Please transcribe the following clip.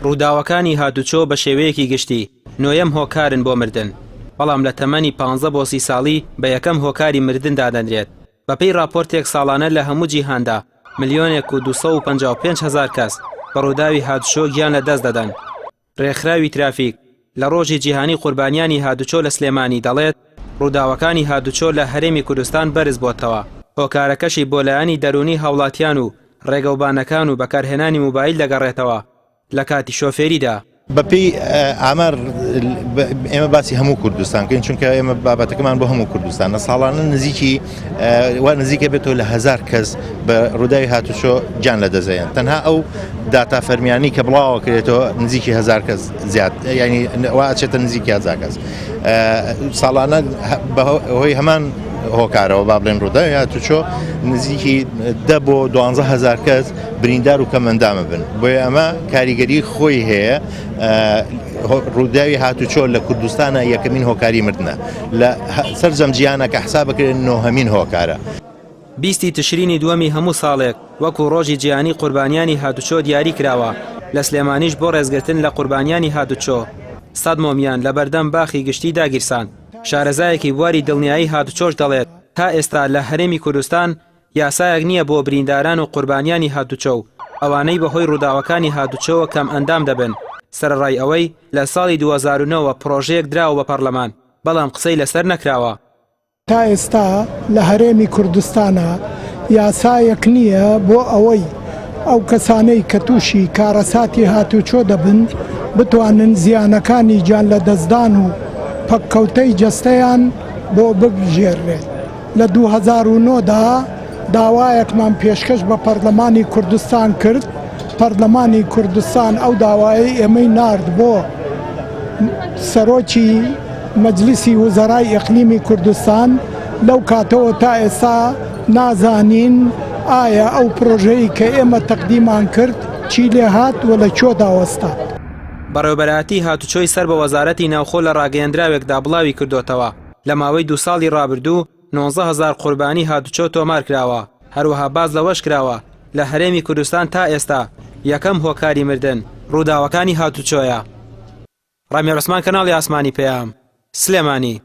ڕووداوەکانی هاتوچۆ بە شێوەیەکی گشتی نۆیەم هۆکارن بۆ مردن، بەڵام لە تەمەنی 15 بۆ 30 ساڵی بە یەکەم هۆکاری مردن دادەنرێت. بەپەی راپۆرتێک ساڵانە لە هەموو جیهاندا 1,255,000 کەس بە ڕووداوی هاتوچۆ گیان لە دەست دەدەن. ڕێکخراوی ترافیک لە ڕۆژی جیهانی قوربانیانی هاتوچۆ لە سلێمانی دەڵێت ڕووداوەکانی هاتوچۆ لە هەرێمی کوردستان بەرز بۆتەوە. هۆکارەکەشی بۆ لایەنی دەرونی هاوڵاتیان و ڕێگەوبانەکان و بەکارهێنانی موبایل دەگەڕێتەوە لە کاتی شۆفێریدا. بەپێی ئامار ئێمە باسی هەموو کوردستانکەین، چونکە ئێمە بابەتەکەمان بۆ هەموو کوردستانە ساڵانە نزیکی نزیکە بێتەوە لە 1000 کەس بە ڕووداوی هاتوچۆ گیان لە دەزەیەن. تەنها ئەو داتا فەرمیانی کە بڵاوە کرێتەوە نزیکی 1000 کەس زیاد، ینی وا ئەچێتە نزیکی 1000 کەس ساڵانە بەهۆی هەمان هۆکارەوە با بڵێن ڕووداوی هاتوچۆ نزیکی 10 بۆ 12,000 کەس بریندار و کەمەندامە بن. بۆیە ئەمە کاریگەری خۆی هەیە. ڕووداوی هاتوچۆ لە کوردستانە یەکەمین هۆکاری مردنە لە سەرجەم جیهانە کە حساب بکرێن نۆهەمین هۆکارە. 20 تشرینی دووەمی هەموو ساڵێک وەکو ڕۆژی جیهانی قوربانیانی هاتوچۆ دیاری کراوە. لە سلێمانیش بۆ ڕێزگرتن لە قوربانیانی هاتوچۆ 100 مۆمیان لە بەردەم باخی گشتی داگیرسان. شارەزایەکی بواری دڵنیایی هاتوچۆش دەڵێت تا ئێستا لە هەرێمی کوردستان یاسایەک نییە بۆ برینداران و قوربانیانی هاتوچۆ ئەوانەی بەهۆی ڕووداوەکانی هاتوچۆوە کەم ئەندام دەبن. سەرڕای ئەوەی لە ساڵی 2009 پرۆژەیەک دراوە بە پەرلەمان، بەڵام قسەی لەسەر نەکراوە. تا ئێستا لە هەرێمی کوردستانە یاسایەک نییە بۆ ئەوەی ئەو کەسانەی کە تووشی کارەساتی هاتوچۆ دەبن بتوانن زیانەکانی گیان لە دەستدان و پەککەوتەی جەستەیان بۆ ببژێڕێت. لە 2009دا داوایەکمان پێشکەش بە پەرلەمانی کوردستان کرد. پەرلەمانی کوردستان ئەو داوایی ئێمەی نارد بۆ سەرۆکی مەجلیسی وزەرای ئیقلیمی کوردستان. لەو کاتەوە تا ئێستا نازانین ئایا ئەو پرۆژەی کە ئێمە تەقدیمان کرد چی لێ هات و لە کۆ داوەستا. بەڕێوەبەراتی هاتوچۆی سەر بە وەزارەتی ناوخۆ لە ڕاگەیەندراوێکدا بڵاوی کردوتەوە. لە ماوەی 2 ساڵی ڕابردوو 19,000 قوربانی هاتوچۆ تۆمار کراوە. هەروەها باز لەوەش کراوە لە هەرێمی کوردستان تا ئێستا یەکەم هۆکاری مردن ڕووداوەکانی هاتوچۆیە. ڕامی عوسمان، کەناڵی ئاسمانی پێام، سلێمانی.